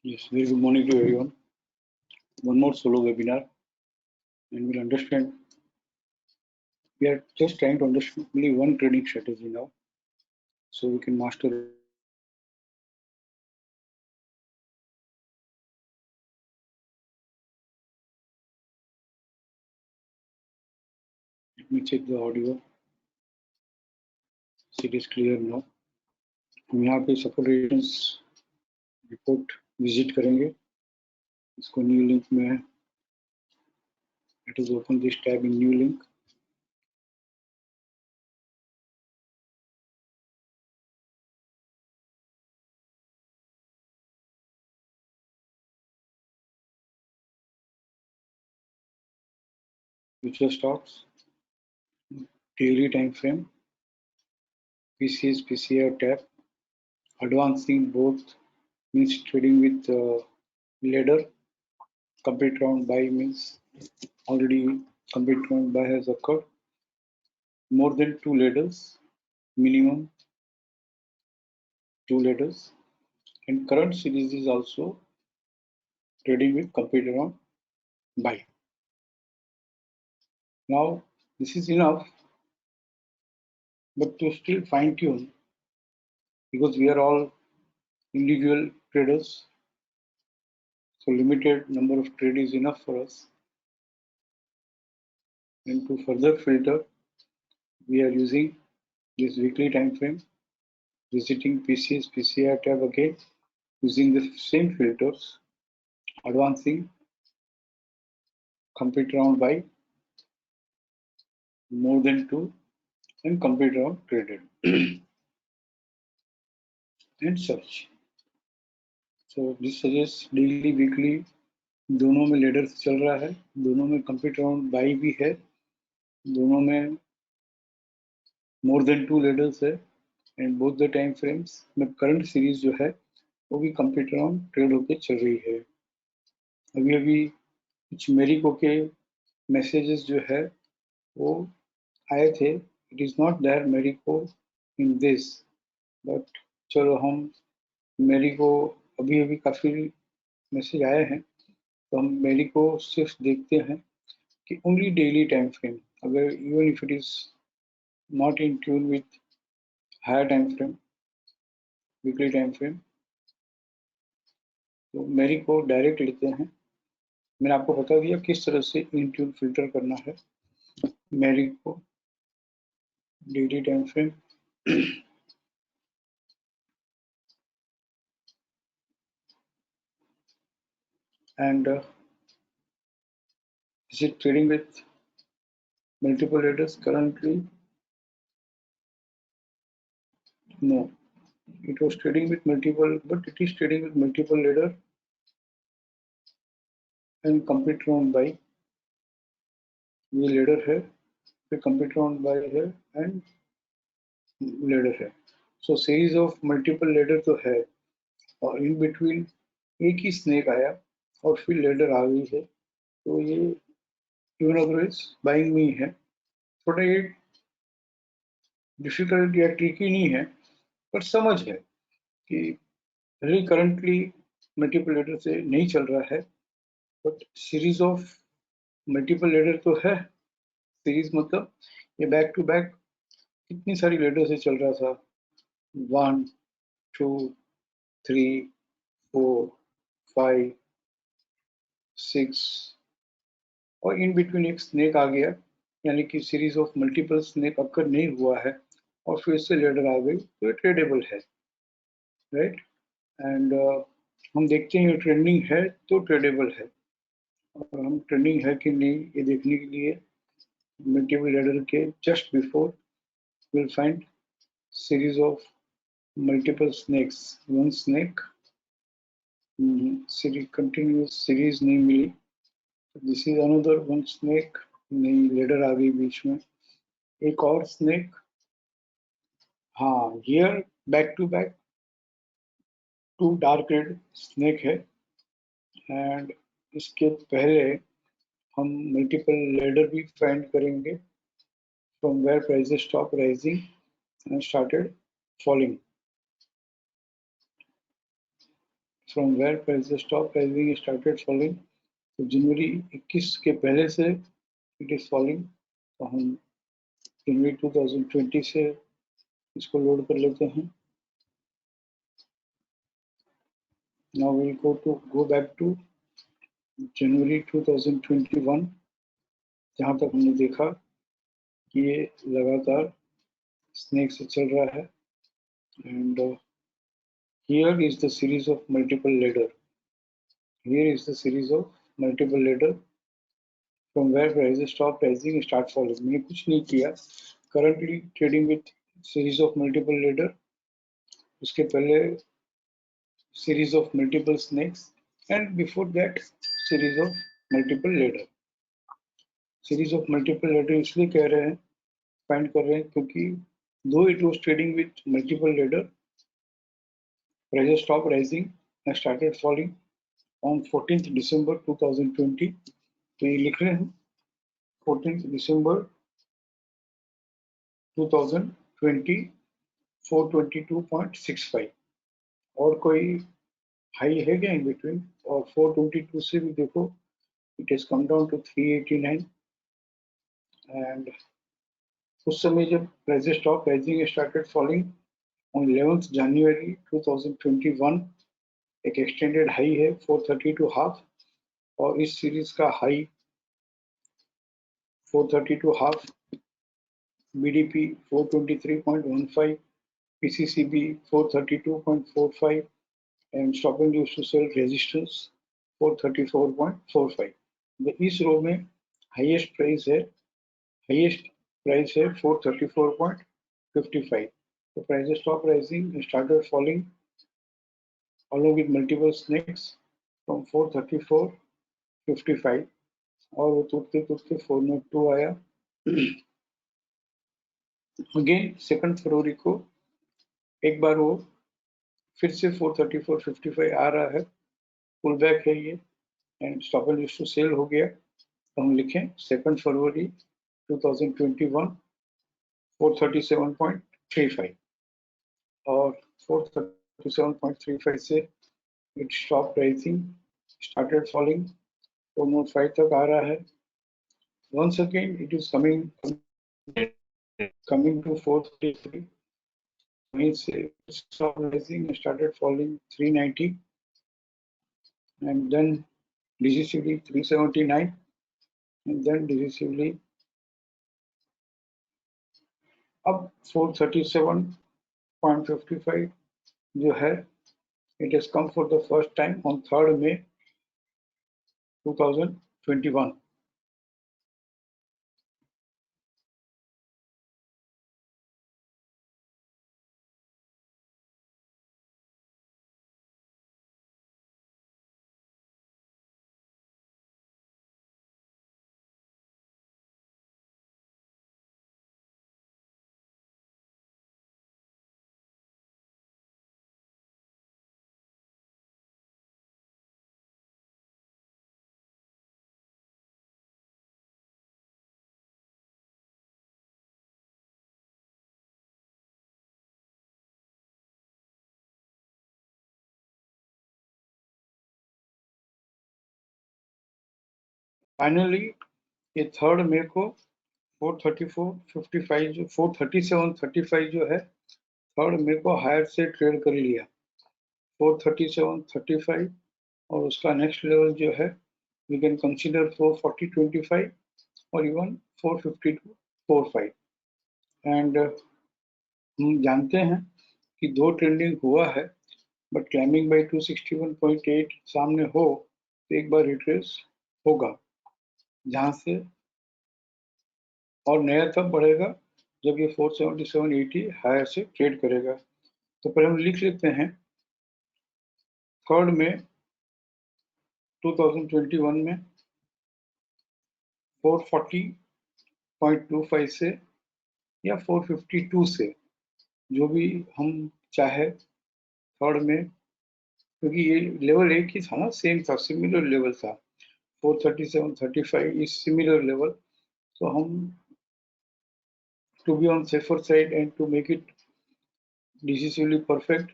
Yes, very good morning to everyone. One more solo webinar, and we'll understand. We are just trying to understand only one trading strategy now, so we can master it. Let me check the audio. So it is clear now. हम यहाँ पे support resistance report visit करेंगे. इसको new link में है. Let us open this tab in new link. Future stocks, daily time frame, PCS, PCI tab, advancing both means trading with ladder. Complete round buy means already complete round buy has occurred. More than 2 ladders, minimum 2 ladders, and current series is also trading with complete round buy. Now this is enough, but to still fine tune, because we are all individual traders, so limited number of trade is enough for us. And to further filter, we are using this weekly time frame, visiting PCS, PCI tab again, using the same filters, advancing, complete round buy, more than 2, and complete round traded. And search. So this suggests daily, weekly दोनों में ladders चल रहा है, दोनों में complete round by भी है, दोनों में मोर देन 2 लेडर्स है, and both the time frames में करंट सीरीज जो है वो भी कंप्लीट राउंड ट्रेड होके चल रही है. अभी अभी कुछ मेरिको के मैसेजेस जो है वो आए थे. इट इज नॉट देयर मेरिको इन दिस, बट चलो हम मेरिको अभी अभी काफी मैसेज आए हैं, तो हम मेरिको सिर्फ देखते हैं कि ओनली डेली टाइम फ्रेम, अगर even if it is not in tune with higher time frame, weekly time frame, तो मेरिको डायरेक्ट लेते हैं. मैंने आपको बता दिया किस तरह से इन ट्यून फिल्टर करना है. Marico daily time frame, and is it trading with multiple leaders currently? No, it was trading with multiple, but it is trading with multiple leader and complete round buy. ये leader है, फिर complete round buy है and leader है. So series of multiple leader तो है, और in between एक ही snake आया और फिर leader आ गई है, तो ये even अगर इस buying में है, थोड़ा ये डिफिकल्ट या ट्रिकी नहीं है, पर समझ है कि रियल करंटली मल्टीपल लेडर से नहीं चल रहा है, but series of multiple ladder तो है. सीरीज मतलब ये बैक टू बैक कितनी सारी लेडर से चल रहा था, 1 2 3 4 5 6, और इन बिटवीन एक स्नेक आ गया, यानी कि series of multiple snake occur नहीं हुआ है और फिर से लेडर आ गई, तो ये ट्रेडेबल है, राइट. एंड हम देखते हैं ट्रेंडिंग है तो ट्रेडेबल है, और हम ट्रेंडिंग है कि नहीं ये देखने के लिए मल्टीपल लेडर के just before will find series of multiple snakes. One snake, series continuous series नहीं मिली. This is another one snake, नहीं लेडर आ गई बीच में. एक और snake, हाँ here back to back two dark red snake है, and इसके पहले हम multiple लेडर भी फाइंड करेंगे from where prices stop rising and started falling. From where prices stop rising started falling. तो जनवरी 21 के पहले से इट इज फॉलिंग। तो हम जनवरी 2020 से इसको लोड कर लेते हैं। Now will go back to January 2021, जहाँ तक हमने देखा कि ये लगातार स्नेक से चल रहा है। And here is the series of multiple ladder. Here is the series of multiple ladder from where prices stop rising start falling. मैंने कुछ नहीं किया, currently trading with series of multiple ladder, उसके पहले series of multiple snakes, and before that series of multiple ladder. Series of multiple ladder इसलिए कह रहे हैं, find कर रहे हैं, क्योंकि though it was trading with multiple ladder, prices stopped rising and started falling on 14th December 2020. तो ये लिख रहे हैं 14th December 2020 422.65। और कोई हाई है क्या इन बिटवीन? और 422 से भी देखो, it has come down to 389। And उस समय जब prices stop rising started falling on 11th January 2021, एक एक्सटेंडेड हाई है 432.5, और इस सीरीज का high 432.5, BDP 423.15, PCCB 432.45, and stop and use to sell resistance 434.45। इस रो में हाईएस्ट प्राइस है 434.55। तो price stop rising started falling along with multiple snakes from 434.55, और वो टूटते टूटते 402 आया। अगेन 2 फरवरी को एक बार वो फिर से 434.55 आ रहा है, पुल बैक है ये, and stop and use to sell हो गया। तो हम लिखें 2 फरवरी 2021 437.35, और 437.35 से it stop rising started falling 405 तक आ रहा है। once again it is coming to 433, means it stopped rising and started falling 390, and then decisively 379, and then decisively अब 437.55 जो है, it has come for the first time on 3rd May 2021। Finally ये 3rd May को 434.55 जो 437.35 जो है, 3rd May को higher से ट्रेड कर लिया 437.35, और उसका नेक्स्ट लेवल जो है वी कैन कंसीडर 440.25 और इवन 452.45। एंड हम जानते हैं कि 2 ट्रेंडिंग हुआ है, बट क्लाइंबिंग बाय 261.8 सामने हो तो एक बार रिट्रेस होगा, जहां से और नया तब बढ़ेगा जब ये 477.80 हायर से ट्रेड करेगा। तो पहले हम लिख लेते हैं 3rd May 2021 में 440.25 से या 452 से, जो भी हम चाहे 3rd में, क्योंकि ये लेवल एक ही था ना, सेम था, सिमिलर लेवल था 437.35 इज सिमिलर लेवल। तो हम to be on safer side and to make it decisively perfect,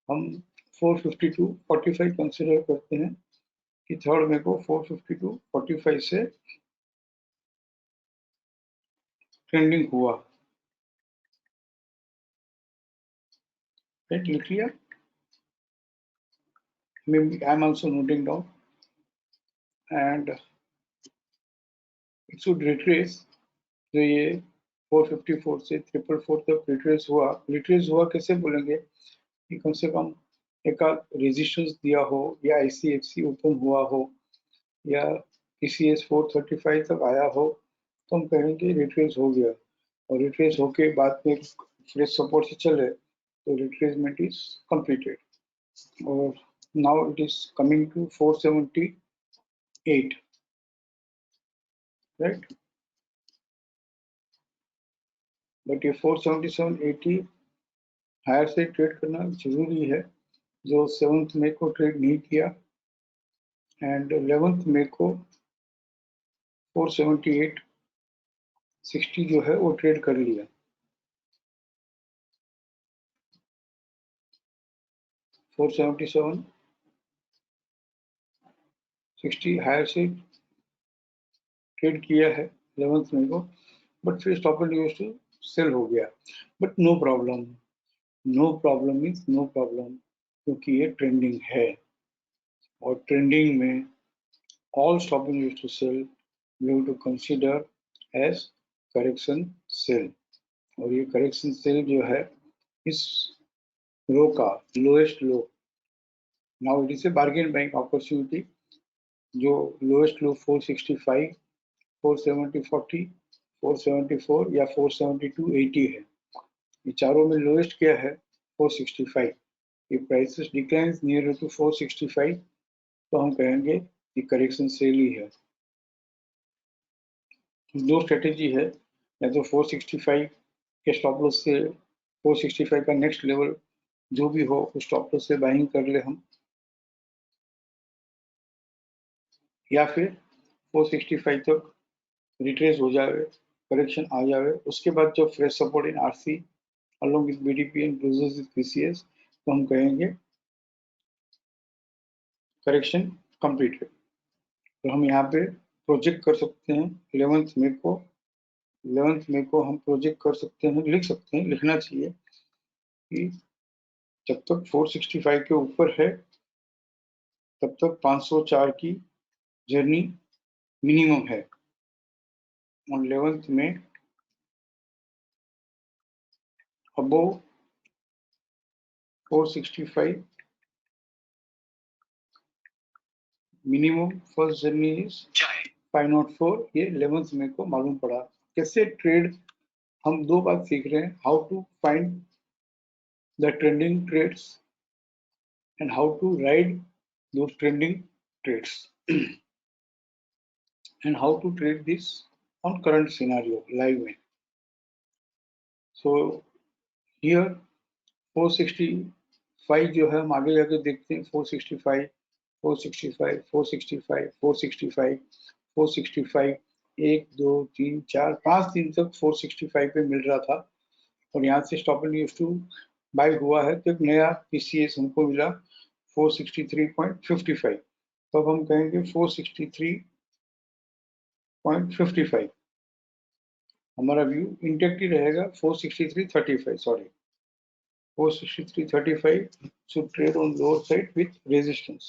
हम 452.45 कंसिडर करते हैं कि 3 मई को 452.45 से ट्रेंडिंग हुआ, राइट? लिख लिया, I am also noting down, and it should retrace. तो ये 454 से 444 तक रिट्रेस हुआ कैसे बोलेंगे कि कम से कम एक रेजिस्टेंस दिया हो, या ICFC ओपन हुआ हो, या PCS 435 तक आया हो, तो हम कहेंगे रिट्रेस हो गया। और रिट्रेस होके बाद में फ्रेश सपोर्ट से चले तो रिट्रेसमेंट इज कंप्लीटेड। और now it is coming to 478, right? But ये 477.80 हायर से ट्रेड करना जरूरी है, जो 7 मई को ट्रेड नहीं किया, एंड 11 मई को 478.60 जो है वो ट्रेड कर लिया। 477.60 हायर से ट्रेड किया है 11 मई को, बट फिर stop and use to sell हो गया। But no problem, no problem means no problem, क्योंकि ये ट्रेंडिंग है, और ट्रेंडिंग में all stop and use to sell we have to consider as correction sell, और ये करेक्शन सेल जो है इस रो का lowest low, now it is a bargain buying opportunity, जो लोएस्ट लो 465, 470, 40, 474 या 472.80 है। ये चारों में लोएस्ट क्या है? 465। ये प्राइसेस डिक्लाइंस नियर टू 465, तो हम कहेंगे ये करेक्शन सेल ही है। दो स्ट्रेटेजी है, या तो 465 के स्टॉप लॉस से 465 का नेक्स्ट लेवल जो भी हो उस स्टॉप लॉस से बाइंग कर ले हम, या फिर 465 तक रिट्रेस हो जाए, करेक्शन आ जाए, उसके बाद जब fresh support in RC along with BDP and closes with PCS, तो हम कहेंगे करेक्शन कंप्लीटेड। तो हम यहाँ पे प्रोजेक्ट कर सकते हैं 11 मई को, 11 मई को हम प्रोजेक्ट कर सकते हैं, लिख सकते हैं, लिखना चाहिए कि जब तक 465 के ऊपर है तब तक 504 की जर्नी मिनिमम है। ऑन 11 में above 465 minimum first journey is 504, ये 11 मई को मालूम पड़ा। कैसे ट्रेड, हम दो बात सीख रहे हैं, how to find the trending trades and how to ride those trending trades and how to trade this on current scenario live में। So here 465 जो है हम आगे जाके देखते हैं, 465, 465, 465, 465, 465, 1 2 3 4 5 दिन तक 465 पे मिल रहा था, और यहाँ से stop and use to buy हुआ है, तो एक नया PCS हमको मिला 463.55, तो अब हम कहेंगे 463.55, हमारा व्यू इंटेक्ट ही रहेगा। 463.35, sorry, 463.35 should trade on lower side with resistance,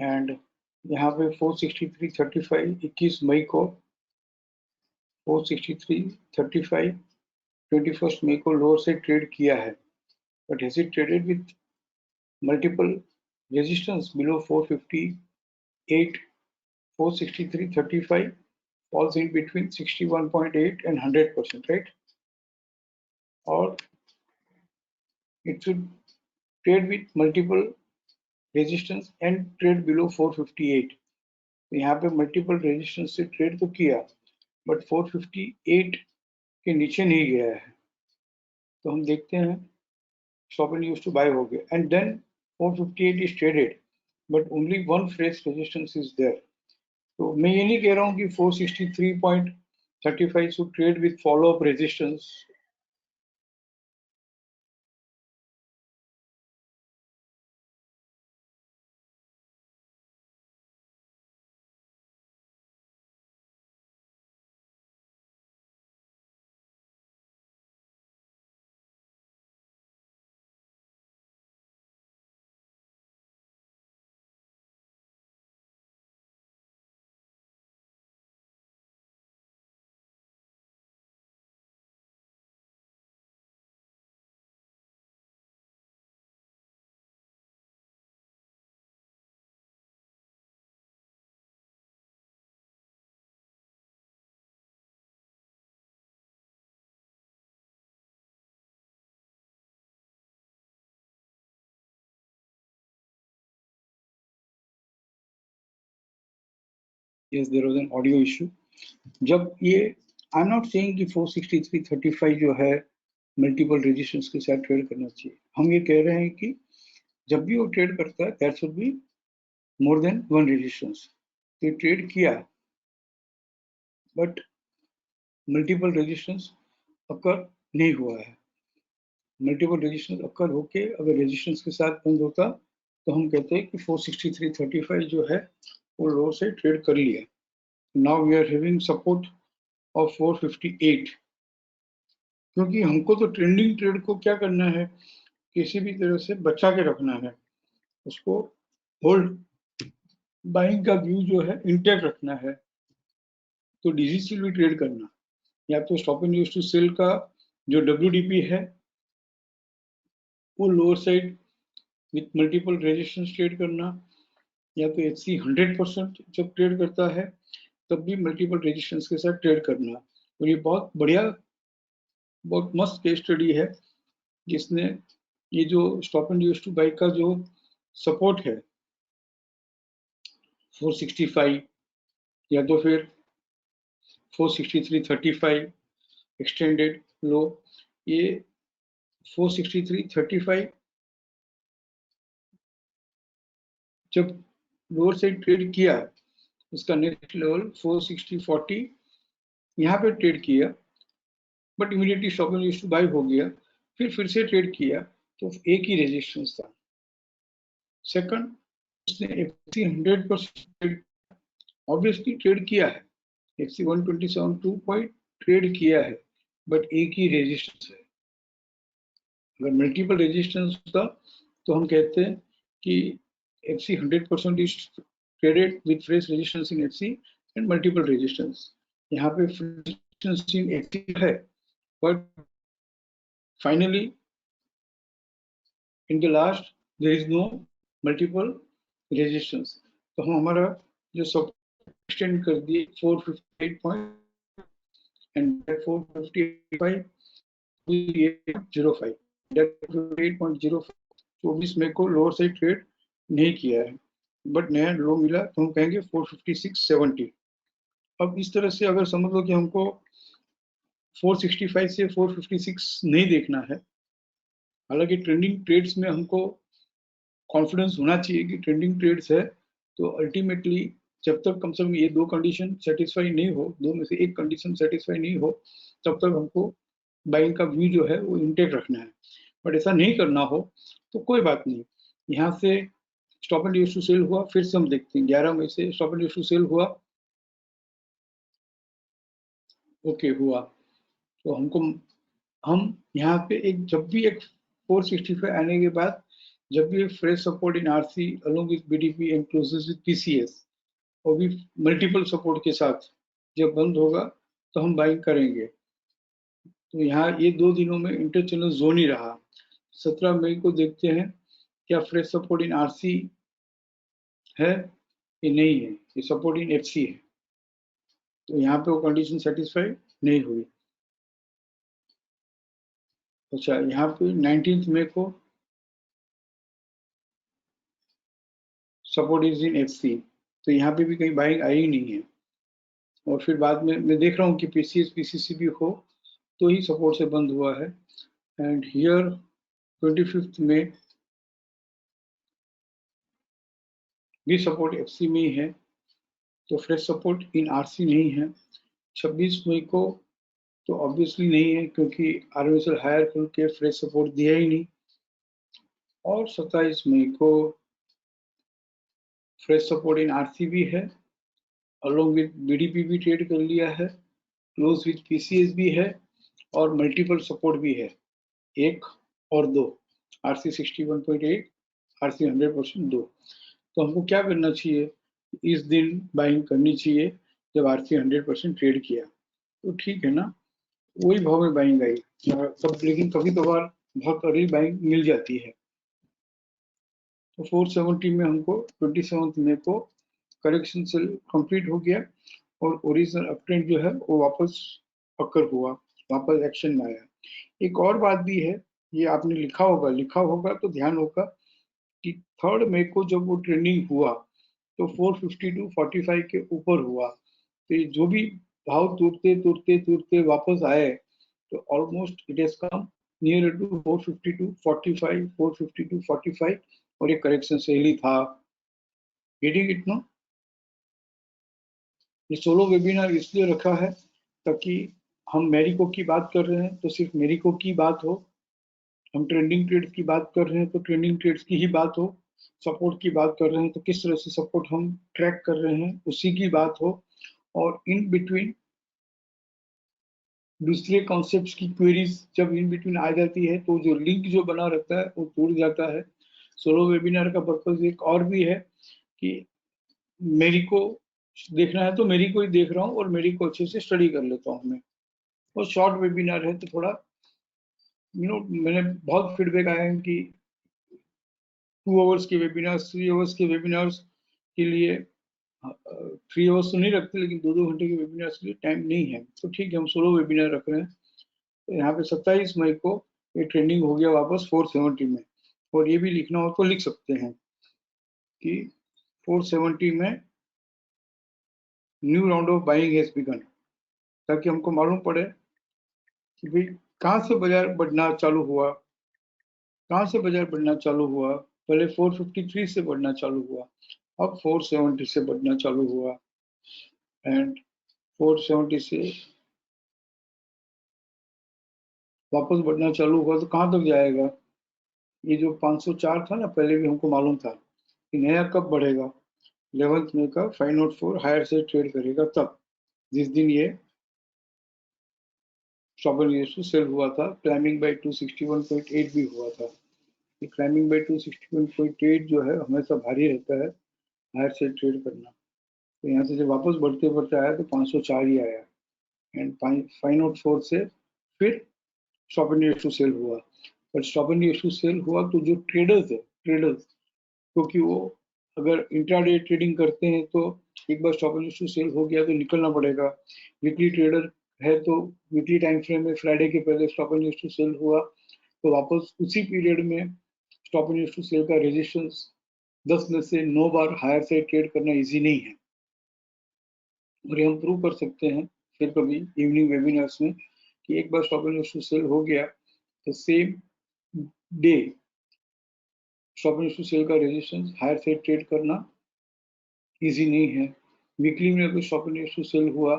and यहाँ पे 463.35 21 मई को 463.35 21 मई को लोअर साइड ट्रेड किया है, but has it traded with multiple resistance below 458? 463.35 falls in between 61.8 and 100%, right? Or it should trade with multiple resistance and trade below 458. तो यहाँ पे multiple resistance से ट्रेड तो किया, बट 458 के नीचे नहीं गया है, तो हम देखते हैं stop and use to buy हो गया, and then 458 is traded, but only one fresh resistance is there. तो मैं ये नहीं कह रहा हूँ कि 463.35 should trade with follow up resistance, Yes, there was an audio issue. जब ये आई एम नॉट सेइंग कि 463.35 जो है मल्टीपल रेजिस्टेंस के साथ ट्रेड करना चाहिए। हम ये कह रहे हैं कि जब भी वो ट्रेड करता है that should be more than one resistance. तो ट्रेड किया बट मल्टीपल रेजिस्टेंस अकर नहीं हुआ है। मल्टीपल रेजिस्टेंस अकर होके अगर रेजिस्टेंस के साथ बंद होता तो हम कहते हैं कि 463.35 जो है वो लो से ट्रेड कर लिया। Now we are having support of 458, क्योंकि हमको तो ट्रेंडिंग ट्रेड को क्या करना है, किसी भी तरह से बचा के रखना है, उसको होल्ड बाइंग का व्यू जो है इंटैक्ट रखना है। तो डीजीसी भी ट्रेड करना, या तो stop and use to sell का जो डब्ल्यूडीपी है वो lower side with multiple resistance trade करना, या तो एचसी 100% जब ट्रेड करता है तब भी मल्टीपल रेजिस्टेंस के साथ ट्रेड करना। और ये बहुत बढ़िया, बहुत मस्त केस स्टडी है जिसने ये जो stop and use two by का जो सपोर्ट है 465 या तो फिर 463.35 एक्सटेंडेड लो, ये 463.35 जब लोअर साइड ट्रेड किया, उसका नेक्स्ट लेवल 460.40 यहाँ पे ट्रेड किया, but immediately stop and use two by हो गया, फिर से ट्रेड किया तो एक ही रेजिस्टेंस था। सेकंड, उसने एफसी 100% ऑब्वियसली ट्रेड किया है, एफसी 127.2 पॉइंट ट्रेड किया है, बट एक ही रेजिस्टेंस है। अगर मल्टीपल रेजिस्टेंस होता तो हम कहते हैं कि FC 100% is traded with fresh resistance in FC and multiple resistance. यहाँ पे रेजिस्टेंस इन एफसी है, but finally in the last there is no multiple resistance। तो हम हमारा जो सब एक्सटेंड कर दिए 458 पॉइंट एंड 458.05 24 मई को लोअर साइड ट्रेड नहीं किया है, बट नया लो मिला तो हम कहेंगे 456.70। अब इस तरह से अगर समझ लो कि हमको 465 से 456 नहीं देखना है, हालांकि ट्रेंडिंग ट्रेड्स में हमको कॉन्फिडेंस होना चाहिए कि ट्रेंडिंग ट्रेड्स है, तो अल्टीमेटली जब तक कम से कम ये दो कंडीशन सेटिस्फाई नहीं हो, दो में से एक कंडीशन सेटिस्फाई नहीं हो, तब तक हमको बाइंग का व्यू जो है वो इंटेक्ट रखना है। बट ऐसा नहीं करना हो तो कोई बात नहीं, यहाँ से stop and use to sell हुआ, फिर से हम देखते हैं 11 मई से stop and use to sell हुआ, ओके हुआ, तो हमको हम यहाँ पे एक जब भी एक 465 आने के बाद जब भी fresh support in RC along with BDP and closes with PCS और भी मल्टीपल सपोर्ट के साथ जब बंद होगा तो हम बाइंग करेंगे। तो यहाँ ये 2 दिनों में इंटरचैनल जोन ही रहा। 17 मई को देखते हैं क्या फ्रेश सपोर्ट इन आरसी है ये नहीं है, ये सपोर्ट इन एफसी है, तो यहाँ पे वो कंडीशन सेटिस्फाई नहीं हुई। अच्छा, यहाँ पे 19 मई को सपोर्ट इज इन एफसी, तो यहाँ पे भी कहीं बाइंग आई ही नहीं है। और फिर बाद में मैं देख रहा हूँ कि पीसीएस पीसीसी भी हो तो ही सपोर्ट से बंद हुआ है। एंड हियर 25 में भी सपोर्ट एफसी में ही है, तो फ्रेश सपोर्ट इन आरसी नहीं है। 26 मई को तो ऑब्वियसली नहीं है क्योंकि आरएमएसएल हायर खुल के फ्रेश सपोर्ट दिया ही नहीं। और 27 मई को फ्रेश सपोर्ट इन आरसी भी है, अलोंग विद बीडीपी भी ट्रेड कर लिया है, क्लोज विद पीसीएस भी है और मल्टीपल सपोर्ट भी है, 1 और 2, आरसी 61.8, आरसी 100% 2। तो हमको क्या करना चाहिए, इस दिन बाइंग करनी चाहिए जब आरसी 100% ट्रेड किया, तो ठीक है ना, वही भाव में बाइंग आई तब, लेकिन कभी कभार बहुत अर्ली बाइंग मिल जाती है। तो 470 में हमको 27 मई को करेक्शन सेल कंप्लीट हो गया और ओरिजिनल अपट्रेंड जो है वो वापस पकड़ हुआ, वापस एक्शन में आया। एक और बात भी है, ये आपने लिखा होगा तो ध्यान होगा कि 3 मई को जब वो ट्रेंडिंग हुआ तो 450 टू 45 के ऊपर हुआ। तो ये जो भी भाव टूटते टूटते टूटते वापस आए, तो almost it has come near to 450 to 45, 450 to 45, और ये करेक्शन सही था। Getting it no? ये सोलो वेबिनार इसलिए रखा है ताकि हम मेरिको की बात कर रहे हैं तो सिर्फ मेरिको की बात हो, हम ट्रेंडिंग ट्रेड्स की बात कर रहे हैं तो ट्रेंडिंग ट्रेड्स की ही बात हो, सपोर्ट की बात कर रहे हैं तो किस तरह से सपोर्ट हम ट्रैक कर रहे हैं उसी की बात हो, और इन बिटवीन दूसरे कॉन्सेप्ट्स की क्वेरीज जब इन बिटवीन आ जाती है तो जो लिंक जो बना रहता है वो टूट जाता है। सोलो वेबिनार का पर्पज एक और भी है कि मेरी को देखना है तो मेरी को ही देख रहा हूँ और मेरी को अच्छे से स्टडी कर लेता हूँ मैं। और शॉर्ट वेबिनार है तो थोड़ा मैंने बहुत फीडबैक आया है कि 2 आवर्स के वेबिनार्स, 3 आवर्स के वेबिनार्स के लिए 3 आवर्स तो नहीं रखते, लेकिन 2-2 घंटे के वेबिनार्स के लिए टाइम नहीं है। तो ठीक है, हम सोलो वेबिनार रख रहे हैं। तो यहाँ पे 27 मई को ये ट्रेंडिंग हो गया वापस 470 में, और ये भी लिखना हो तो लिख सकते हैं कि 470 में new round of buying has begin, ताकि हमको मालूम पड़े कि भाई कहाँ से बाजार बढ़ना चालू हुआ, कहाँ से बाजार बढ़ना चालू हुआ। पहले 453 से बढ़ना चालू हुआ, अब 470 से बढ़ना चालू हुआ, एंड 470 से वापस बढ़ना चालू हुआ तो कहाँ तक जाएगा। ये जो 504 था ना, पहले भी हमको मालूम था कि नया कब बढ़ेगा, 11 मई का 504 हायर से ट्रेड करेगा तब, जिस दिन ये स्टॉप सेल हुआ था। क्लाइंबिंग बाय 261.8 भी हुआ था। क्लाइंबिंग बाय 261.8 जो है हमेशा भारी रहता है हायर से ट्रेड करना। तो यहाँ से जब वापस बढ़ते बढ़ते आया तो 504 ही आया, एंड 504 से फिर स्टॉप एंड सेल हुआ। बट स्टॉप एंड सेल हुआ तो जो ट्रेडर्स है, ट्रेडर्स, क्योंकि वो अगर इंट्राडे ट्रेडिंग करते हैं तो एक बार स्टॉप एंड सेल हो गया तो निकलना पड़ेगा। वीकली ट्रेडर है तो वीकली टाइम फ्रेम में फ्राइडे के पहले स्टॉप एंड सेल हुआ तो वापस उसी पीरियड में स्टॉप एंड सेल का रेजिस्टेंस 10 में से 9 बार हायर से ट्रेड करना इजी नहीं है, और ये हम प्रूव कर सकते हैं फिर कभी इवनिंग वेबिनार्स में कि एक बार स्टॉप एंड सेल हो गया तो same day stop and sell का रेजिस्टेंस हायर से ट्रेड करना इजी नहीं है। वीकली में अगर स्टॉप एंड सेल हुआ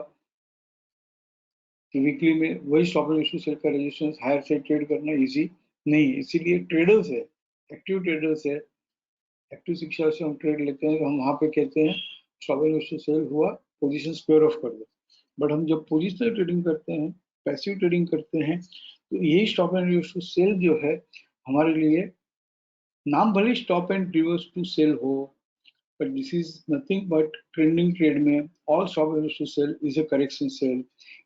तो वीकली में वही स्टॉप एंड सेल का रेजिस्टेंस हायर से ट्रेड करना इजी नहीं है। इसीलिए ट्रेडर्स है, एक्टिव ट्रेडर्स है, एक्टिव शिक्षा से हम ट्रेड लेते हैं तो हम वहाँ पे कहते हैं स्टॉप एंड सेल हुआ, पोजीशन स्क्वायर ऑफ कर दो। बट हम जब पोजिशनल ट्रेडिंग करते हैं, पैसिव ट्रेडिंग करते हैं, तो यही स्टॉप एंड सेल जो है हमारे लिए, नाम भले stop and reverse to sell हो, but this is nothing but trending trade में all stop loss to sell is a correction sell,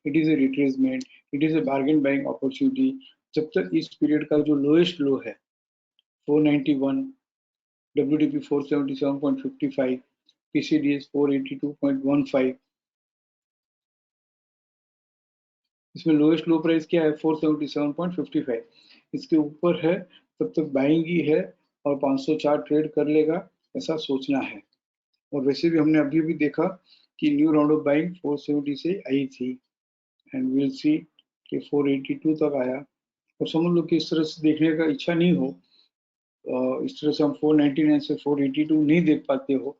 it is a retracement, it is a bargain buying opportunity। जब तक इस period का जो lowest लो है 491, WDP 477.55, PCDS 482.15, इसमें lowest लो price क्या है 477.55, इसके ऊपर है तब तक बाइंग ही है और 504 ट्रेड कर लेगा ऐसा सोचना है। और वैसे भी हमने अभी भी देखा कि न्यू राउंड ऑफ बाइंग 470 से आई थी, एंड विल सी कि 482 तक आया। और समझ लो कि इस तरह से देखने का इच्छा नहीं हो, इस तरह से हम 499 से 482 नहीं देख पाते हो,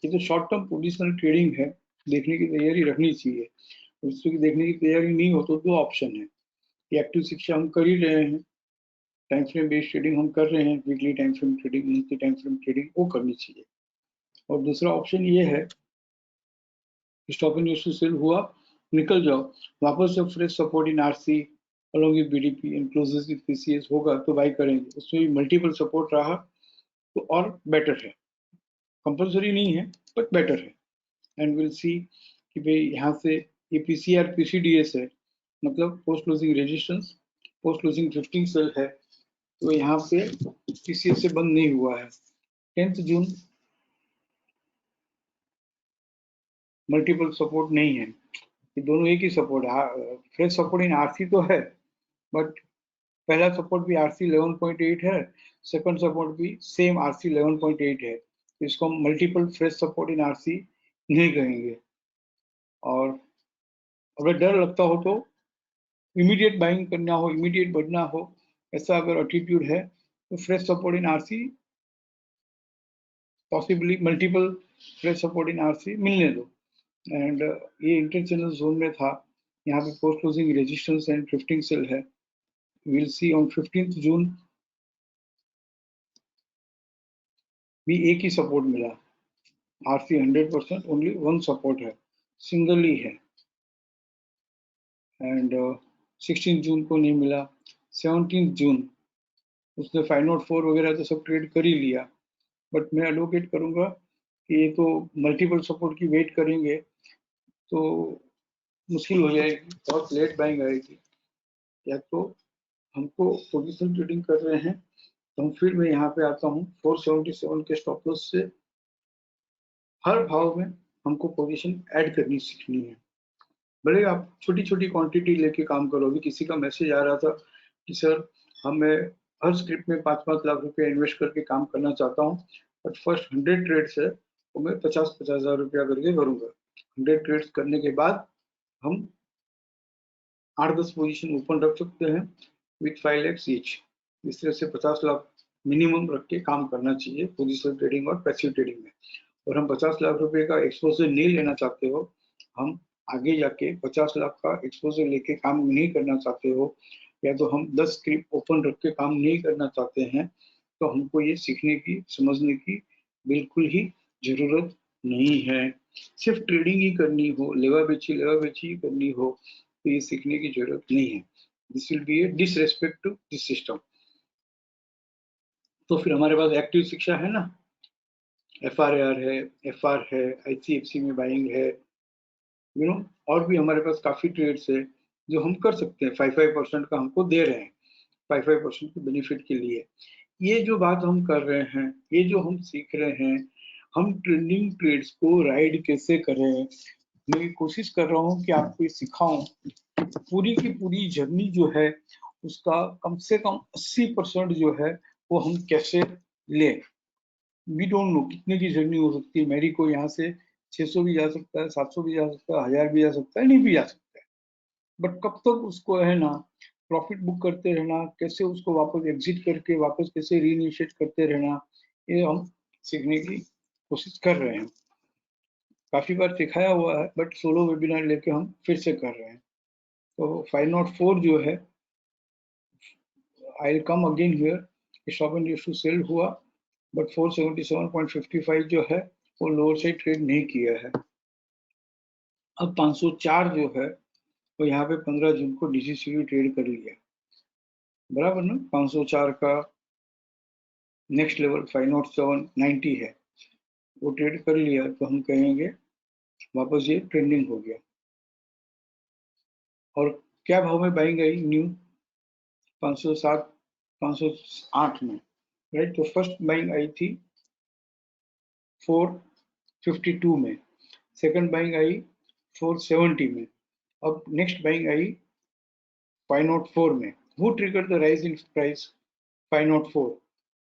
ये तो शॉर्ट टर्म पोजिशनल ट्रेडिंग है, देखने की तैयारी रखनी चाहिए। उसकी देखने की तैयारी नहीं हो तो दो ऑप्शन है कि एक्टिव शिक्षा हम कर ही रहे हैं, टाइम फ्रेम बेस्ड ट्रेडिंग हम कर रहे हैं, weekly time frame trading, monthly time frame trading वो करनी चाहिए। और दूसरा ऑप्शन ये है स्टॉप एंड सेल हुआ, निकल जाओ, वापस जब fresh support in RC along with BDP and closes with PCS होगा तो बाई करेंगे। उसमें भी मल्टीपल सपोर्ट रहा तो और बेटर है, कंपलसरी नहीं है बट बेटर है। एंड विल सी कि भाई यहाँ से ये PCR PCDS है, मतलब post closing resistance, post closing 15 sell है, तो यहाँ पे PCS से बंद नहीं हुआ है। 10 जून मल्टीपल सपोर्ट नहीं है, ये दोनों एक ही सपोर्ट है। फ्रेश सपोर्ट इन आरसी तो है, बट पहला सपोर्ट भी आरसी 11.8 है, सेकंड सपोर्ट भी सेम आरसी 11.8 है, तो इसको हम multiple fresh support in RC नहीं कहेंगे। और अगर डर लगता हो तो इमीडिएट बाइंग करना हो, इमीडिएट बढ़ना हो, ऐसा अगर एटीट्यूड है तो fresh support in RC, possibly multiple fresh support in RC मिलने दो। एंड ये इंटरचैनल जोन में था, यहाँ पे post closing resistance and drifting sell है। Will see on 15th June भी एक ही सपोर्ट मिला, आरसी 100% ओनली वन सपोर्ट है, सिंगल ही है। एंड 16 जून को नहीं मिला। 17 जून उसने 504 वगैरह तो सब ट्रेड कर ही लिया, बट मैं एडवोकेट करूंगा कि ये तो मल्टीपल सपोर्ट की वेट करेंगे तो मुश्किल हो जाएगी, बहुत लेट बाइंग आएगी। या तो हमको पोजिशन ट्रेडिंग कर रहे हैं तो फिर मैं यहाँ पे आता हूँ 477 के स्टॉप लॉस से हर भाव में हमको पोजीशन ऐड करनी सीखनी है। भले आप छोटी छोटी क्वांटिटी लेके काम करो। अभी किसी का मैसेज आ रहा था कि सर हमें हर स्क्रिप्ट में 5-5 लाख रुपया इन्वेस्ट करके काम करना चाहता हूँ, बट फर्स्ट 100 ट्रेड्स है तो मैं 50-50 हज़ार रुपया करके करूँगा। 100 ट्रेड्स करने के बाद हम 8-10 पोजीशन ओपन रख सकते हैं विथ 5 lakhs ईच। इस तरह से 50 लाख मिनिमम रख के काम करना चाहिए पोजिशन ट्रेडिंग और पैसिव ट्रेडिंग में। और हम 50 लाख रुपए का एक्सपोजर नहीं लेना चाहते हो, हम आगे जाके 50 लाख का एक्सपोजर लेके काम नहीं करना चाहते हो, या तो हम 10 स्क्रिप्ट ओपन रख के काम नहीं करना चाहते हैं, तो हमको ये सीखने की, समझने की बिल्कुल ही जरूरत नहीं है। सिर्फ ट्रेडिंग ही करनी हो, लेवा बेची ही करनी हो तो ये सीखने की जरूरत नहीं है। This will be a disrespect to this system. तो फिर हमारे पास एक्टिव शिक्षा है ना, FRAR है, FR है, ICFC में बाइंग है, और भी हमारे पास काफी ट्रेड्स है जो हम कर सकते हैं। 5% का हमको दे रहे हैं, 5% के बेनिफिट के लिए। ये जो बात हम कर रहे हैं, ये जो हम सीख रहे हैं, हम ट्रेंडिंग ट्रेड्स को राइड कैसे करें, मैं कोशिश कर रहा हूँ कि आपको ये सिखाऊं। पूरी की पूरी जर्नी जो है उसका कम से कम 80% जो है वो हम कैसे लें। वी डोंट नो कितने की जर्नी हो सकती है। मेरी को यहाँ से 600 भी जा सकता है, 700 भी जा सकता है, 1000 भी जा सकता है, नहीं भी जा सकता है। बट कब तक उसको है ना प्रॉफिट बुक करते रहना, कैसे उसको वापस एग्जिट करके वापस कैसे रीइनिशिएट करते रहना, ये हम सीखने की कोशिश कर रहे हैं। काफी बार सिखाया हुआ है बट सोलो वेबिनार लेके हम फिर से कर रहे हैं। तो 504 जो है, I will come again here. Stop and use to sell हुआ, बट 477.55 जो है वो लोअर साइड ट्रेड नहीं किया है। अब 504 जो है वो यहाँ पे 15 जून को DCCV ट्रेड कर लिया, बराबर ना। 504 का नेक्स्ट लेवल 507.90 है, वो ट्रेड कर लिया तो हम कहेंगे वापस ये ट्रेंडिंग हो गया। और क्या भाव में बाइंग आई न्यू 507 508 में, राइट। तो फर्स्ट बाइंग आई थी 452 में, सेकंड बाइंग आई 470 में, अब नेक्स्ट बाइंग आई 504 में। Who triggered the rise in price? 504।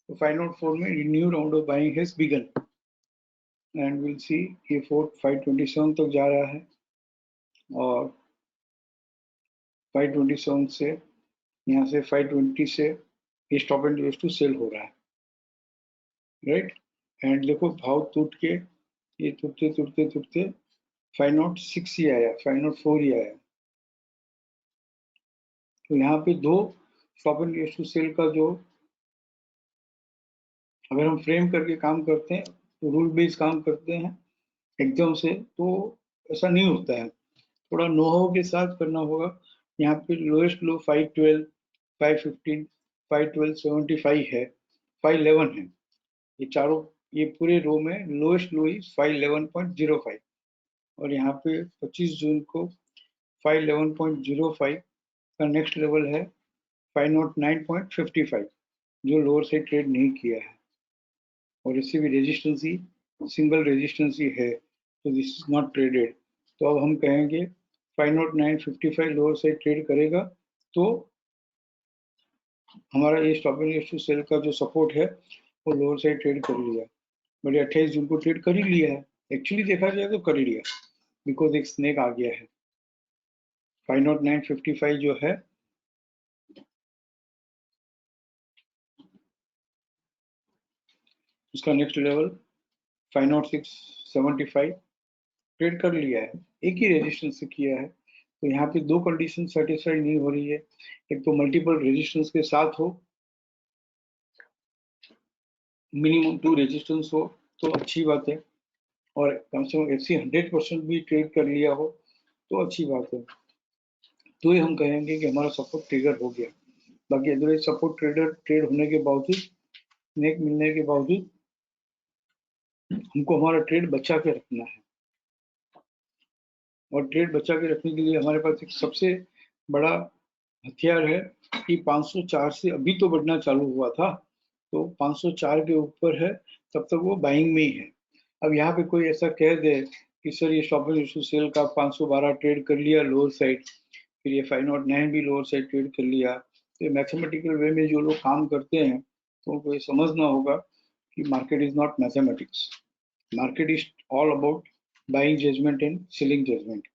तो 504 में new round of buying has begin and will सी ये 527 तक जा रहा है और 527 से यहाँ से 520 से ये stop and use to sell हो रहा है, राइट। एंड देखो भाव टूट के ये टूटते टूटते टूटते 506 ही आया, 504 ही आया। तो यहाँ पे दो stop and use to sell का जो अगर हम फ्रेम करके काम करते हैं तो रूल बेस्ड काम करते हैं एकदम से, तो ऐसा नहीं होता है, थोड़ा नो-हाउ के साथ करना होगा। यहाँ पे लोएस्ट लो 512, 515, 512, 75 है, 511 है। ये चारों, ये पूरे रो में लोएस्ट लो ही 511.05 और यहाँ पे 25 जून को 511.05 का नेक्स्ट लेवल है 509.55 जो लोअर से ट्रेड नहीं किया है और इससे भी रेजिस्टेंस ही सिंगल रेजिस्टेंस ही है, तो दिस इज नॉट ट्रेडेड। तो अब हम कहेंगे 509.55 लोअर साइड ट्रेड करेगा तो हमारा ये stop and use to sell का जो सपोर्ट है वो लोअर साइड ट्रेड कर लिया। बट 28 जून को ट्रेड कर ही लिया है, एक्चुअली देखा जाए तो कर ही लिया, बिकॉज एक स्नेक आ गया है। 509.55 जो है उसका नेक्स्ट लेवल 506.75 ट्रेड कर लिया है, एक ही रेजिस्टेंस से किया है। तो यहाँ पे दो कंडीशन सेटिस्फाई नहीं हो रही है, एक तो मल्टीपल रेजिस्टेंस के साथ हो, मिनिमम 2 रेजिस्टेंस हो तो अच्छी बात है, और कम से कम FC 100% भी ट्रेड कर लिया हो तो अच्छी बात है, तो ही हम कहेंगे कि हमारा सपोर्ट ट्रिगर हो गया। बाकी अदरवाइज सपोर्ट ट्रेड होने के बावजूद, नेक मिलने के बावजूद हमको हमारा ट्रेड बचा के रखना है, और ट्रेड बचा के रखने के लिए हमारे पास एक सबसे बड़ा हथियार है कि 504 से अभी तो बढ़ना चालू हुआ था, तो 504 के ऊपर है, तब तक वो बाइंग में ही है। अब यहाँ पे कोई ऐसा कह दे कि सर ये स्टॉप एंड इशू सेल का 512 ट्रेड कर लिया लोअर साइड, फिर ये 509 भी लोअर साइड ट्रेड कर लिया, तो मैथमेटिकल वे में जो लोग काम करते हैं तो उनको ये समझना होगा कि market is not mathematics, market is all about buying judgement and selling judgement.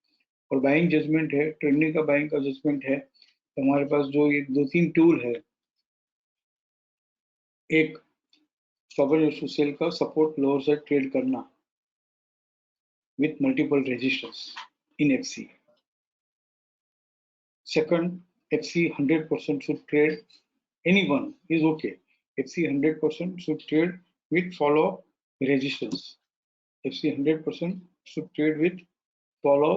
और बाइंग जजमेंट है, ट्रेंडिंग का बाइंग का जजमेंट है, तो हमारे पास जो ये 2-3 टूल है, एक स्टॉप एंड इशू सेल का सपोर्ट लोअर साइड ट्रेड करना with multiple resistors in FC. Second, FC 100% should trade, anyone is okay. FC 100% should trade with follow resistance. FC 100% should trade with follow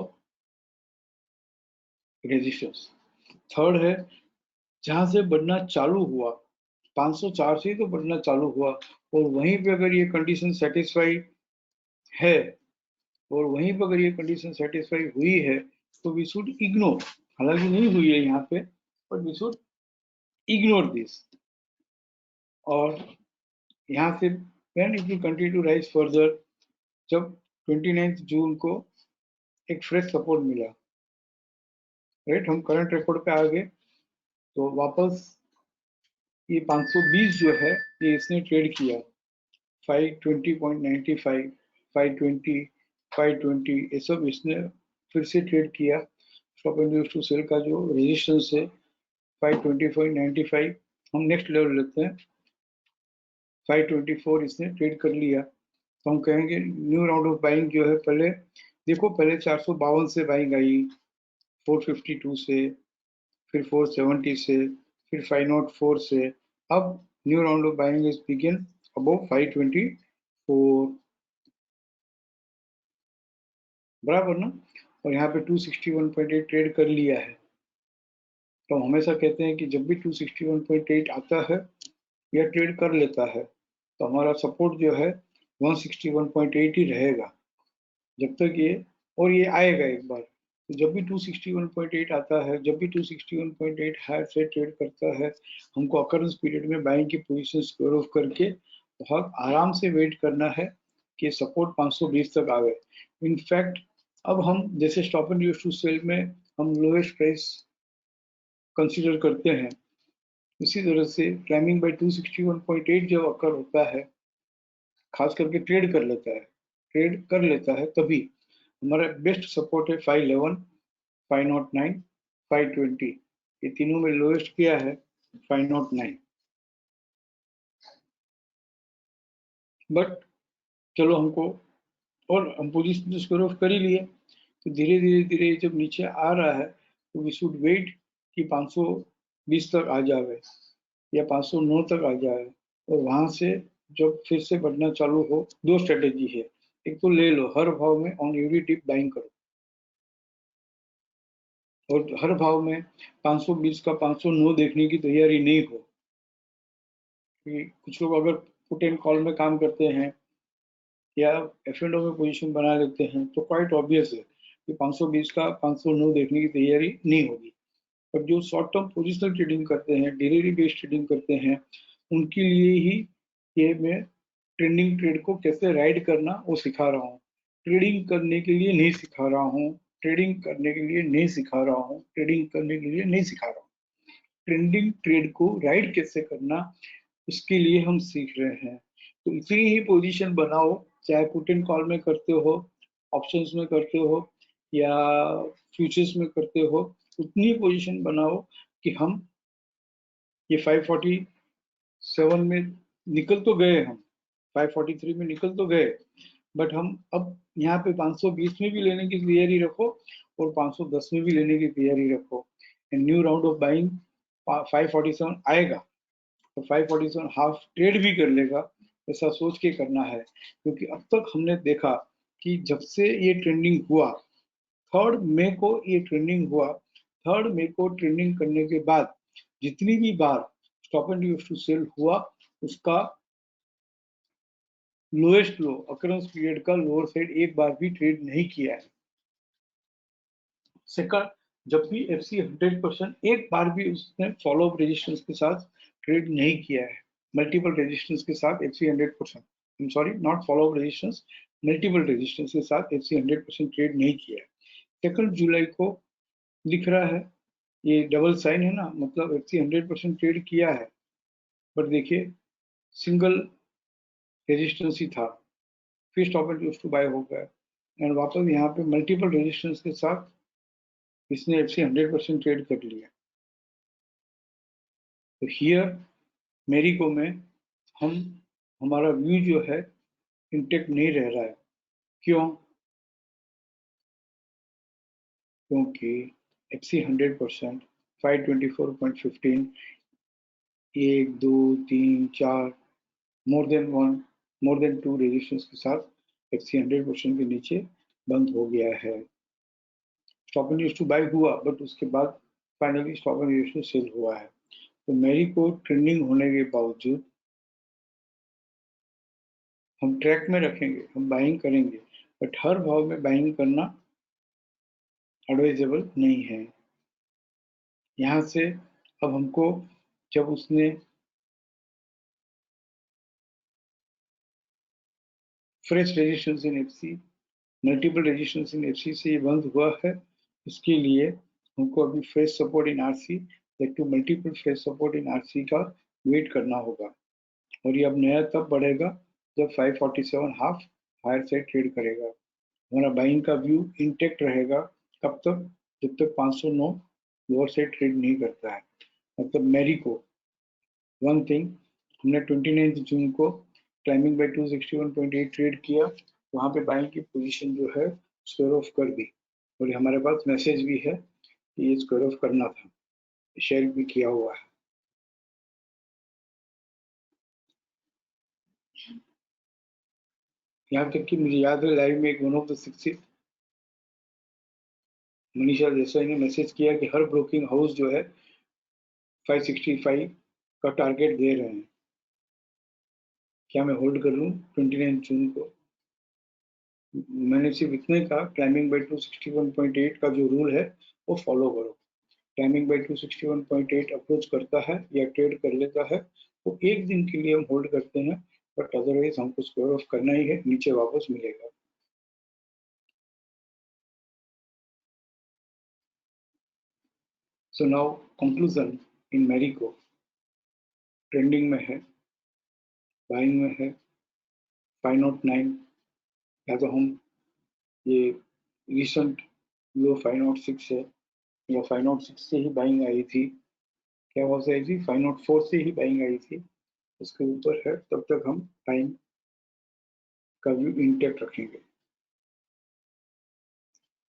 resistance. Third है, जहां से बढ़ना चालू हुआ 504 से ही तो बढ़ना चालू हुआ, और वहीं पे अगर ये कंडीशन सेटिस्फाई है, और वहीं पर अगर ये कंडीशन सेटिस्फाई हुई है तो वी शुड इग्नोर, हालांकि नहीं हुई है यहाँ पे, but we should ignore this. और यहाँ से when it will continue to rise further, जब 29 जून को एक फ्रेश सपोर्ट मिला, राइट, हम करंट रिपोर्ट पे आ गए, तो वापस ये 520 जो है ये इसने ट्रेड किया 520.95, 520, 520, ये सब इसने फिर से ट्रेड किया। Stop and use to sell का जो रेजिस्टेंस है 520.95, हम नेक्स्ट लेवल लेते हैं 524, इसने ट्रेड कर लिया, तो हम कहेंगे न्यू राउंड ऑफ बाइंग जो है, पहले देखो पहले 452 से बाइंग आई, 452 से, फिर 470 से, फिर 504 से, अब new round of buying is begin above 524, बराबर ना, और यहाँ पे 261.8 ट्रेड कर लिया है। तो हम हमेशा कहते हैं कि जब भी 261.8 आता है या ट्रेड कर लेता है तो हमारा सपोर्ट जो है 161.8 ही रहेगा जब तक ये, और ये आएगा एक बार, तो जब भी 261.8 आता है, जब भी 261.8 हायर से ट्रेड करता है, हमको अकरेंस पीरियड में बाइंग की पोजीशन स्क्वायर ऑफ करके बहुत आराम से वेट करना है कि सपोर्ट 520 तक आवे। इनफैक्ट अब हम जैसे stop and use to sell में हम लोएस्ट प्राइस कंसीडर करते हैं, इसी तरह से क्लाइंबिंग बाय 261.8 जब अकर होता है, खास करके ट्रेड कर लेता है तभी हमारा बेस्ट सपोर्ट है 511, 509, 520, ये तीनों में लोएस्ट क्या है 509। बट चलो हमको, और हम पोजीशन स्क्वायर ऑफ कर ही लिए, तो धीरे धीरे जब नीचे आ रहा है तो वी शुड वेट कि 520 तक आ जाए या 509 तक आ जाए, और वहां से जब फिर से बढ़ना चालू हो, दो स्ट्रेटेजी है, एक तो ले लो हर भाव में ऑन एवरी डिप बाइंग करो, और हर भाव में 520 का 509 देखने की तैयारी नहीं हो, कि कुछ लोग अगर पुट एंड कॉल में काम करते हैं या F&O में पोजीशन बना लेते हैं तो क्वाइट ऑब्वियस है कि 520 का 509 देखने की तैयारी नहीं होगी। पर जो शॉर्ट टर्म पोजिशनल ट्रेडिंग करते हैं, डेली बेस्ड ट्रेडिंग करते हैं, उनके लिए ही ये मैं ट्रेंडिंग ट्रेड को कैसे राइड करना वो सिखा रहा हूँ, ट्रेडिंग करने के लिए नहीं सिखा रहा हूँ, ट्रेडिंग करने के लिए नहीं सिखा रहा हूँ, ट्रेडिंग करने के लिए नहीं सिखा रहा हूँ, ट्रेंडिंग ट्रेड को राइड कैसे करना उसके लिए हम सीख रहे हैं। तो इतनी ही पोजीशन बनाओ, चाहे पुट एंड कॉल में करते हो, ऑप्शंस में करते हो या फ्यूचर्स में करते हो, उतनी ही पोजीशन बनाओ कि हम ये 547 में निकल तो गए, हम 543 में निकल तो गए, बट हम अब यहाँ पे 520 में भी लेने की तैयारी रखो और 510 में भी लेने की तैयारी रखो। न्यू राउंड ऑफ बाइंग 547 आएगा तो 547 हाफ ट्रेड भी कर लेगा, ऐसा सोच के करना है। क्योंकि अब तक हमने देखा कि जब से ये ट्रेंडिंग हुआ, 3 मई को ये ट्रेंडिंग हुआ, 3 मई को ट्रेंडिंग करने के बाद जितनी भी बार stop and use to sell हुआ, उसका लोएस्ट लो अकरेंस पीरियड का लोअर साइड एक बार भी ट्रेड नहीं किया है। सेकंड, जब भी एफसी 100% एक बार भी उसने फॉलो अप रेजिस्टेंस के साथ ट्रेड नहीं किया है, मल्टीपल रेजिस्टेंस के साथ FC 100%, I am sorry not follow up resistance, multiple resistance के साथ एफसी 100% ट्रेड नहीं किया है। 2 जुलाई को लिख रहा है, ये डबल साइन है ना, मतलब एफसी 100% ट्रेड किया है, बट देखिए सिंगल रेजिस्टेंस ही था, फिर stop and use to buy हो गया एंड वापस यहाँ पे मल्टीपल रेजिस्टेंस के साथ इसने एफसी 100% ट्रेड कर लिया। तो हियर मेरिको में हम हमारा व्यू जो है इंटेक्ट नहीं रह रहा है। क्यों? क्योंकि एफसी 100% 524.15 1 2 3 4 मोर देन 2 रेजिस्टेंस के साथ एफसी 100% के नीचे बंद हो गया है। Stop and use to buy हुआ, बट उसके बाद finally stop and use to sell हुआ है। तो मेरिको ट्रेंडिंग होने के बावजूद हम ट्रैक में रखेंगे, हम बाइंग करेंगे, बट हर भाव में बाइंग करना एडवाइजेबल नहीं है। यहाँ से अब हमको जब उसने fresh resistance in FC, multiple resistance in FC से ये बंद हुआ है, इसके लिए हमको अभी fresh support in RC, to multiple fresh support in RC का वेट करना होगा। और ये अब नया तब बढ़ेगा जब 547 हाफ हायर साइड ट्रेड करेगा। हमारा बाइंग का व्यू इंटेक्ट रहेगा, कब तक? जब तक 509 लोअर साइड ट्रेड नहीं करता है। मतलब मेरिको वन थिंग, हमने 29 जून को क्लाइंबिंग बाय 261.8 ट्रेड किया, वहां पे बाइंग की पोजीशन जो है स्क्वायर ऑफ कर दी, और ये हमारे पास मैसेज भी है कि ये स्क्वायर ऑफ करना था, शेयर भी किया हुआ है। यहाँ तक कि मुझे याद है लाइव में एक one of the success Manisha Desai ने मैसेज किया कि हर ब्रोकिंग हाउस जो है 565 का टारगेट दे रहे हैं, क्या मैं होल्ड कर लूं 29 जून को? मैंने सिर्फ इतने कहा, क्लाइंबिंग बाय 261.8 का जो रूल है वो फॉलो करो। क्लाइंबिंग बाय 261.8 अप्रोच करता है या ट्रेड कर लेता है वो एक दिन के लिए हम होल्ड करते हैं, बट अदरवाइज हमको स्क्वायर ऑफ करना ही है, नीचे वापस मिलेगा। So now conclusion in Marico, trending में है, बाइंग में है 509, या तो हम ये रिसेंट लो 506 है या 506 से ही बाइंग आई थी, क्या हो आई थी 504 से ही बाइंग आई थी, उसके ऊपर है, तब तक हम बाइंग का व्यू इंटेक्ट रखेंगे।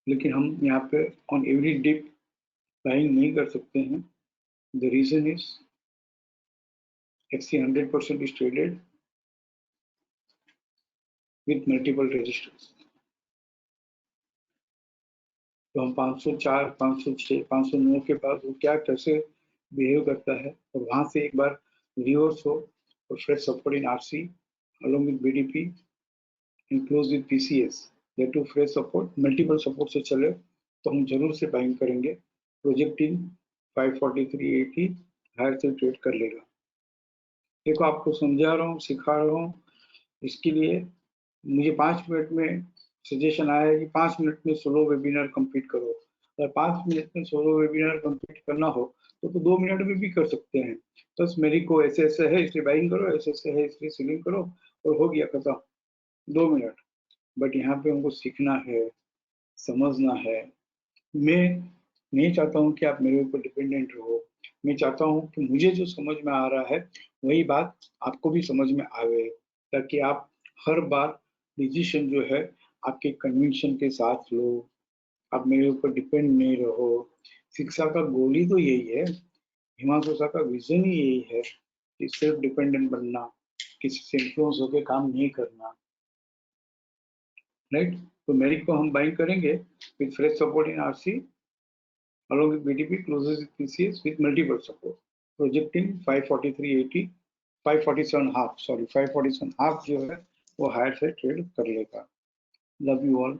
लेकिन हम यहाँ पे ऑन एवरी डिप बाइंग नहीं कर सकते हैं। The reason is FC 100% is traded with multiple resistance. तो हम 504, 506, 509 के बाद वो क्या कैसे बिहेव करता है, और वहां से एक बार रिवर्स हो और fresh support in RC along with BDP and close with PCS, या to fresh support multiple support से चले तो हम जरूर से बाइंग करेंगे। प्रोजेक्ट इन 543.80 हायर से ट्रेड कर लेगा। देखो आपको समझा रहा हूँ, सिखा रहा हूँ, इसके लिए मुझे 5 मिनट में सजेशन आया है कि 5 मिनट में सोलो वेबिनार कंप्लीट करो। अगर 5 मिनट में सोलो वेबिनार कंप्लीट करना हो तो 2 मिनट में भी कर सकते हैं। बस मेरी को ऐसे ऐसे है इसलिए बाइंग करो, ऐसे ऐसे है इसलिए सेलिंग करो, और हो गया खत्म, 2 मिनट। बट यहाँ पे हमको सीखना है, समझना है। मैं नहीं चाहता हूँ कि आप मेरे ऊपर डिपेंडेंट रहो। मैं चाहता हूँ कि मुझे जो समझ में आ रहा है वही बात आपको भी समझ में आवे, ताकि आप हर बार डिसीजन जो है आपके कन्विक्शन के साथ लो। आप मेरे ऊपर डिपेंड नहीं रहो। शिक्षा का गोल ही तो यही है, हिमांशु का विजन ही यही है कि सेल्फ डिपेंडेंट बनना, किसी से इन्फ्लुएंस होकर काम नहीं करना, राइट। तो मेरिट को हम बाइंड करेंगे with fresh support in RC along with BTP closes with PCS with multiple support, projecting 543.80, 547.5, sorry 547.5 जो है वो हायर से ट्रेड कर लेगा। Love you all.